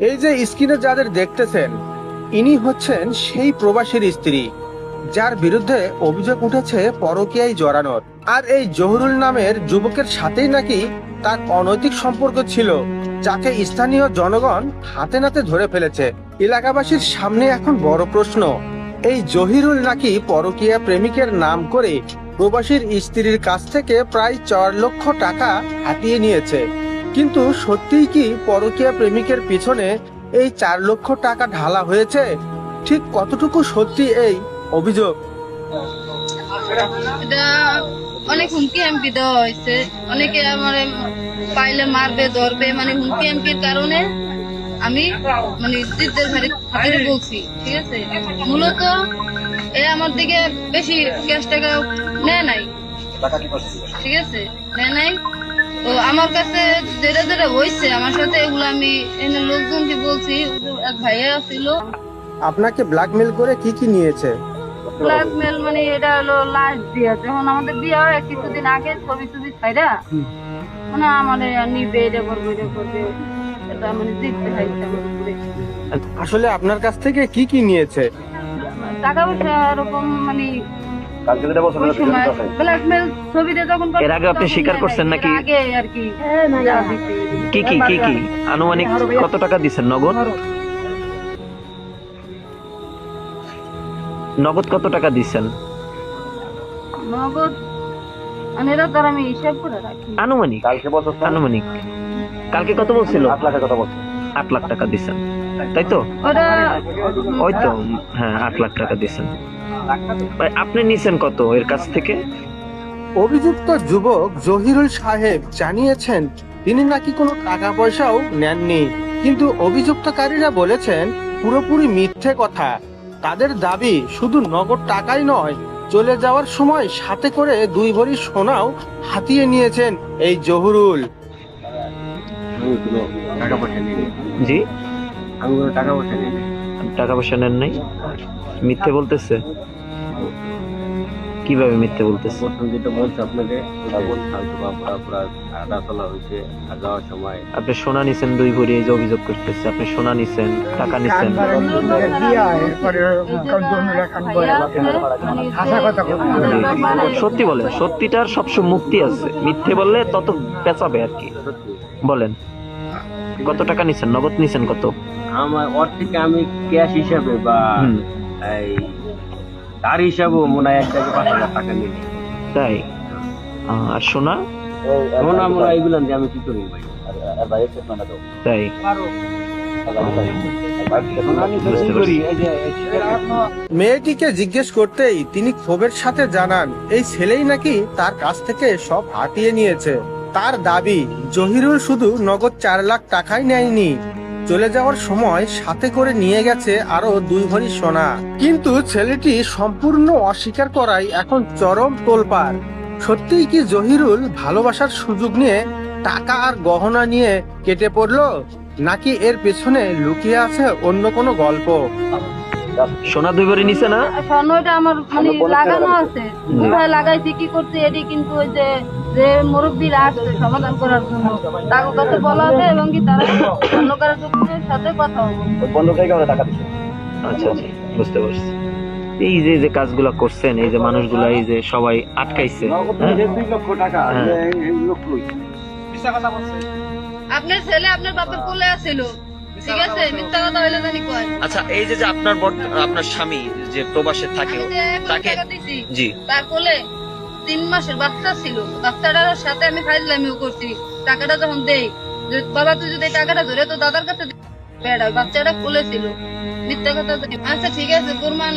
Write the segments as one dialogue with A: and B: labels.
A: এই যে স্ক্রিনে যাদের দেখতেছেন, ইনি হচ্ছেন সেই প্রবাসীর স্ত্রী যার বিরুদ্ধে অভিযোগ উঠেছে পরকীয়ায় জড়ানোর। আর এই জহুরুল নামের যুবকের সাথেই নাকি তার অনৈতিক সম্পর্ক ছিল, যাকে স্থানীয় জনগণ হাতে নাতে ধরে ফেলেছে। এলাকাবাসীর সামনে এখন বড় প্রশ্ন, এই জহিরুল নাকি পরকীয়া প্রেমিকের নাম করে প্রবাসীর স্ত্রীর কাছ থেকে প্রায় 4 লক্ষ টাকা হাতিয়ে নিয়েছে। কিন্তু সত্যিই কি পরকীয়া প্রেমিকের পিছনে এই 4 লক্ষ টাকা ঢালা হয়েছে? ঠিক কতটুকু সত্যি এই অভিযোগ?
B: এটা অনেক হুমকি এমপি দেওয়া হয়েছে, অনেকে আমার পাইলে মারবে ধরবে, মানে হুমকি এমপির কারণে আমি মানে জিদ্দের ঘরে বলছি। ঠিক আছে, মূলত এ আমার দিকে বেশি ক্যাশ টাকা নেয় নাই। ঠিক আছে, নেয় নাই। তো আমার কাছে যেটা যেটা হয়েছে আমার সাথে, এগুলো আমি এনে লোকজনকে বলছি। এক ভাইয়া ছিল,
A: আপনাকে ব্ল্যাকমেল করে কি কি নিয়েছে?
B: ব্ল্যাকমেল মানে এটা হলো লাস্ট দিয়া, যখন আমাদের বিয়ে হয় কিছুদিন আগে ছবি টবি ছাইরা মানে আমাদের নিবে, এটা করবে এটা করবে, এটা মানে জিততে চাইছে আমার উপরে।
A: আসলে আপনার কাছ থেকে কি কি নিয়েছে?
B: টাকা পয়সা এরকম মানে ওই সময় ব্ল্যাকমেল ছবিতে যখন
C: এর আগে আপনি স্বীকার করছেন নাকি?
B: এর আগে আর কি যা দিছে।
C: কি কি কি কি আনুমানিক কত টাকা দিচ্ছেন নগদ? নগদ কত টাকা দিচ্ছেন?
B: নগদ মানে এটা তার আমি হিসাব করে রাখি।
C: আনুমানিক আনুমানিক কালকে কত বলছিল? 8 লাখ টাকা দিচ্ছেন, তাই তো?
B: ওটা
C: ওই তো, হ্যাঁ 8 লাখ টাকা দিচ্ছেন। ভাই, আপনি নিছেন কত এর কাছ থেকে?
A: অভিযুক্ত যুবক জহিরুল সাহেব জানিয়েছেন তিনি নাকি কোনো টাকা পয়সাও নেননি, কিন্তু অভিযুক্তকারীরা বলেছেন পুরোপুরি মিথ্যে কথা। তাদের দাবি শুধু নগদ টাকাই নয়, চলে যাওয়ার সময় সাথে করে 2 ভরি সোনাও হাতিয়ে নিয়েছেন এই জহুরুল।
D: টাকা পয়সা নিয়ে
C: জি,
D: আমি কোনো টাকা পয়সা নিয়ে
C: টাকা পয়সা নেন নাই, মিথ্যে বলতেছে। কিভাবে মিথ্যে বলতেছে?
D: প্রথম যেটা বলছে আপনাকে আদা তোলা হয়েছে, আর যাওয়ার সময়
C: আপনি সোনা নিছেন 2 ভরি, এই যে অভিযোগ করতেছে আপনি সোনা নিছেন, টাকা নিছেন। সত্যি বলেন, সত্যিটার সবসময় মুক্তি আছে, মিথ্যে বললে তত পেঁচাবে আর কি। বলেন কত টাকা নিছেন, নগদ নিছেন কত?
D: আমার ওর থেকে আমি ক্যাশ হিসাবে বা
C: হুম,
D: এই তার হিসাবেও মনে হয় 1,500,000 টাকা নিয়ে
C: তাই? আর সোনা?
D: মনে হয় এগুলো দিয়ে আমি কি করি ভাই?
C: তাই? বুঝতে পারছি।
A: মেয়েটিকে জিজ্ঞেস করতেই তিনি ক্ষোভের সাথে জানান এই ছেলেই নাকি তার কাছ থেকে সব হাতিয়ে নিয়েছে। তার দাবি জহিরুল শুধু নগদ 4 লাখ টাকাই নেয়নি, চলে যাওয়ার সময় সাথে করে নিয়ে গেছে আরো 2 ভরি সোনা। কিন্তু ছেলেটি সম্পূর্ণ অস্বীকার করায় এখন চরম তোলপাড়। সত্যিই কি জহিরুল ভালোবাসার সুযোগ নিয়ে টাকা আর গহনা নিয়ে কেটে পড়লো, নাকি এর পেছনে লুকিয়ে আছে অন্য কোনো গল্প?
C: সোনা 2 ভরি নিছে না?
B: স্বর্ণটা আমার মানে লাগানো আছে, কোথায় লাগাইছি কি করছি এটি, কিন্তু ওই যে যে মুরব্বীরা আসছে সমাধান করার জন্য তাদের কাছে বলা হবে এবং কি তারা স্বর্ণকারের দোকানের সাথে কথা হবে।
C: আচ্ছা আচ্ছা, বুঝতে পারছি। এই যে যে কাজগুলা করছেন, এই যে মানুষগুলা, এই যে সবাই আটকাইছে, হ্যাঁ?
D: 2 লক্ষ টাকা
B: আপনার ছেলে আপনার বাপের কোলে আছিল, ঠিক আছে, মিথ্যা কথা হইলে জানি কয়।
C: আচ্ছা, এই যে যে আপনার স্বামী যে প্রবাসে থাকে,
B: আমি যে 1 লাখ
C: তাকে
B: টাকা দিছি,
C: জি,
B: তার কোলে 3 মাসের বাচ্চা ছিল, বাচ্চাটার সাথে আমি ফাইজলামিও করছি। টাকাটা যখন দেই যে বাবা তুই যদি এই টাকাটা ধরে তো দাদার কাছে বেড়া, বাচ্চাটা কোলে ছিল, মিথ্যা কথা। আচ্ছা ঠিক আছে, প্রমাণ।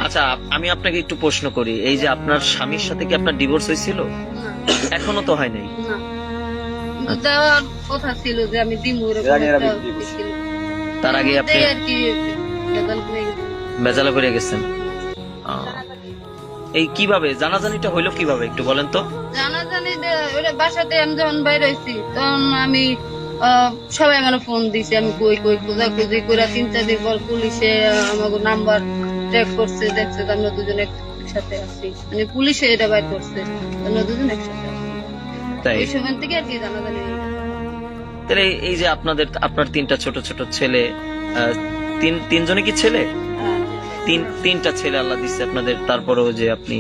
C: আচ্ছা আমি আপনাকে একটু প্রশ্ন করি, এই যে আপনার স্বামীর সাথে কি আপনার ডিভোর্স হয়েছিল? এখনো তো হয় নাই।
B: না, কিন্তু দেওয়ার কথা ছিল যে আমি দিমু, এরকম একটা ছিল।
C: তার আগে আপনি
B: এই আর কি ভেজাল করে গেছে।
C: বেজালে পড়ে গেছেন। এই কিভাবে জানাজানিটা হইলো, কিভাবে একটু বলেন তো?
B: জানাজানি ওটা বাসাতে আমি যখন বাইরে হয়েছি তখন আমি সবাই আমার ফোন দিছে, আমি কই কই খোঁজাখুঁজি করে 3-4 দিন পর পুলিশে আমাকে নাম্বার ট্র্যাক করছে, দেখছে যে আমরা দুজন একসাথে আছি, মানে পুলিশে এটা বাইর করছে আমরা দুজন একসাথে আছি।
C: তাই?
B: এই সময় থেকে আর কি জানাজানি হয়ে গেছে।
C: তাহলে এই যে আপনার তিনটা ছোট ছোট ছেলে, তিনজনে কি ছেলে? তিনটা ছেলে আল্লাহ দিচ্ছে আপনাদের, তারপরেও যে আপনি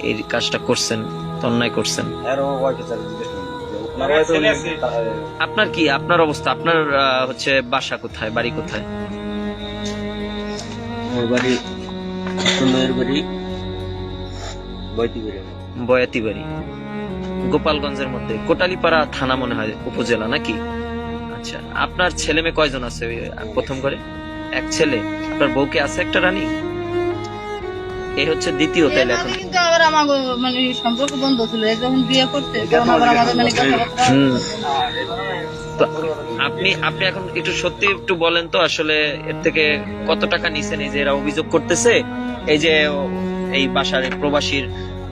C: এই কাজটা করছেন, অন্যায় করছেন। আপনার কি আপনার অবস্থা? আপনার হচ্ছে বাসা কোথায়, বাড়ি কোথায়?
D: আমার বাড়ি সুন্দর বাড়ি
C: বয়াতি বাড়ি, গোপালগঞ্জের মধ্যে কোটালীপাড়া থানা মনে হয়, উপজেলা নাকি? আচ্ছা, আপনার ছেলে মেয়ে কয়জন আছে? প্রথম করে এক ছেলে। আপনার বউকে আছে একটা রানী? এই হচ্ছে দ্বিতীয়, তাইলে এখন
B: কিন্তু আবার আমার মানে সম্পর্ক বন্ধ ছিল, যখন বিয়ে করতে তখন আবার আমাদের মানে কথাবার্তা।
C: তো আপনি এখন একটু সত্যি একটু বলেন তো, আসলে এর থেকে কত টাকা নিছেন? এই যে এরা অভিযোগ করতেছে, এই যে এই বাসার প্রবাসীর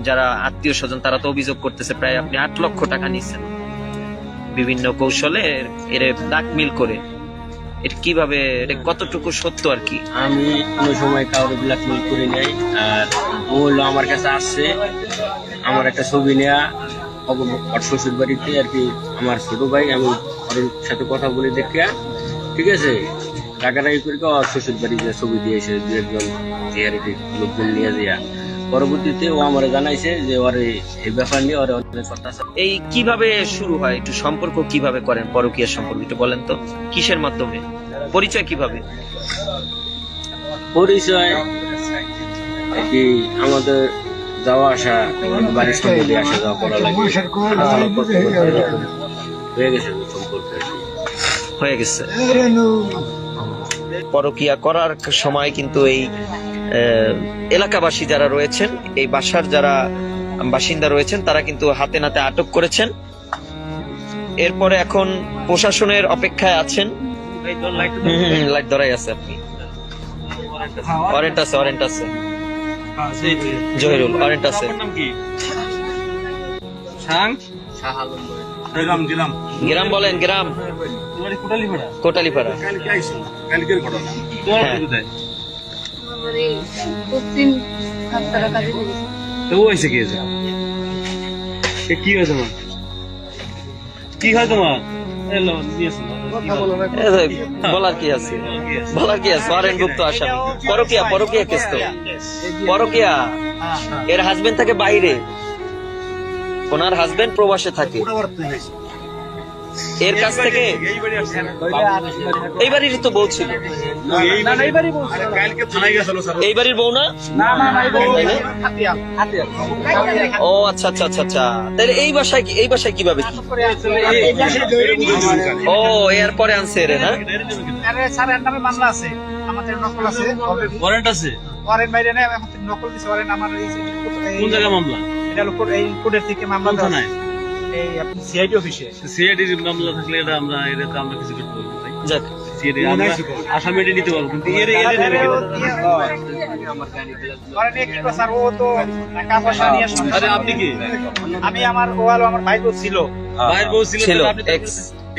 C: যারা আত্মীয় স্বজন তারা তো অভিযোগ করতেছে প্রায় আপনি 8 লক্ষ টাকা নিছেন বিভিন্ন কৌশলে এর ব্ল্যাকমেল করে। এটা কিভাবে, এটা কতটুকু সত্য আর কি?
D: আমি কোনো সময় কাউকে ব্ল্যাকমেল করি নাই। আর ও হলো আমার কাছে আসছে, আমার একটা ছবি নেয়া ওর শ্বশুর বাড়িতে আর কি, আমার ছোট ভাই, আমি ওর সাথে কথা বলে দেখে, ঠিক আছে, রাগারাগি করে ওর শ্বশুর বাড়িতে ছবি দিয়েছে দু একজন জিয়ারিতে লোকজন নিয়ে দিয়া। পরবর্তীতে ও আমার জানাইছে যে ওর এই ব্যাপার নিয়ে ওর অনেক কথা আছে।
C: এই কিভাবে শুরু হয়, একটু সম্পর্ক কিভাবে করেন, পরকীয়ার সম্পর্ক একটু বলেন তো, কিসের মাধ্যমে, পরিচয় কিভাবে?
D: পরিচয় কি আমাদের যাওয়া আসা, বাড়ির সামনে আসা যাওয়া করা লাগে, হয়ে গেছে সম্পর্ক আর কি।
C: হয়ে গেছে। পরকীয়া করার সময় কিন্তু এই এলাকাবাসী যারা রয়েছেন, এই বাসার যারা বাসিন্দা রয়েছেন, তারা কিন্তু হাতে নাতে আটক করেছেন। এরপরে এখন প্রশাসনের অপেক্ষায় আছেন। লাইট ধরাই আছে, আপনি ওয়ারেন্ট আছে জহিরুল, ওয়ারেন্ট আছে। গ্রাম বলেন, গ্রাম কোটালীপাড়া। হ্যাঁ।
B: আমার এই পশ্চিম হাততারা কাজে লেগেছে।
C: বলার কি আছে, ওয়ারেন্টভুক্ত আসামি। পরকীয়া কেস তো, পরকীয়া। এর হাজবেন্ড থাকে বাইরে, ওনার হাজবেন্ড প্রবাসে থাকে। এর কাছ থেকে এই বাড়ির তো বউ ছিল, এই বাড়ির বউ না? ও আচ্ছা আচ্ছা আচ্ছা আচ্ছা, তাহলে এই বাসায় কিভাবে কি? ও এরপরে আনছে এর না?
E: মামলা আছে, আমাদের নকল আছে,
D: ওয়ারেন্ট আছে,
E: ওয়ারেন্ট বাইরে নেই, আমাদের নকল দিছে ওয়ারেন্ট। আমার
D: কোন জায়গায় মামলা?
E: এটা হলো এই কোর্টের থেকে মামলা দেওয়া হয় এই আপনি সিআইডি অফিসে।
D: সিআইডি মামলা থাকলে এটা আমরা কিছু করতে পারবো না।
C: যাক,
D: সিআইডি আমরা আসামি নিতে পারবো, কিন্তু এর
E: স্যার ও তো টাকা পয়সা নিয়ে
D: আরে আপনি কি?
E: আমি আমার ওয়াল আমার ভাই তো ছিল,
D: ভাইয়ের বউ ছিল,
C: ছিল,
D: আপনি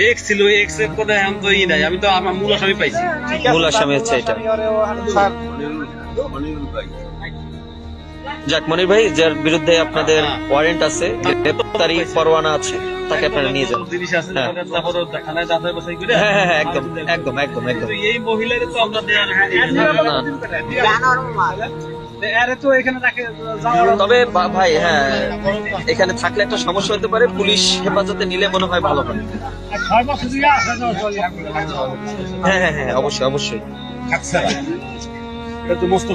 D: এক্স ছিল, এক্স এর কথা আমি তো নাই, আমি তো আমার মূল আসামি পাইছি।
C: মূল আসামি হচ্ছে এটা।
E: স্যার
C: যাক, মনির ভাই, যার বিরুদ্ধে আপনাদের ওয়ারেন্ট আছে, গ্রেপ্তারি পরোয়ানা আছে, তাকে আপনারা নিয়ে যান।
D: জিনিস আছে,
C: হ্যাঁ।
D: তারপর থানায় যাচাই বাছাই করে।
C: হ্যাঁ হ্যাঁ হ্যাঁ, একদম একদম একদম একদম।
D: কিন্তু এই মহিলার তো আমরা
E: আরে তো এখানে রাখে
C: তবে ভাই, হ্যাঁ, এখানে থাকলে একটা সমস্যা হতে পারে, পুলিশ হেফাজতে নিলে মনে হয় ভালো হয়।
E: 6 বছর দিয়ে আসা যাওয়া চলে।
C: হ্যাঁ হ্যাঁ হ্যাঁ, অবশ্যই অবশ্যই।
E: আচ্ছা, এটা তো মস্ত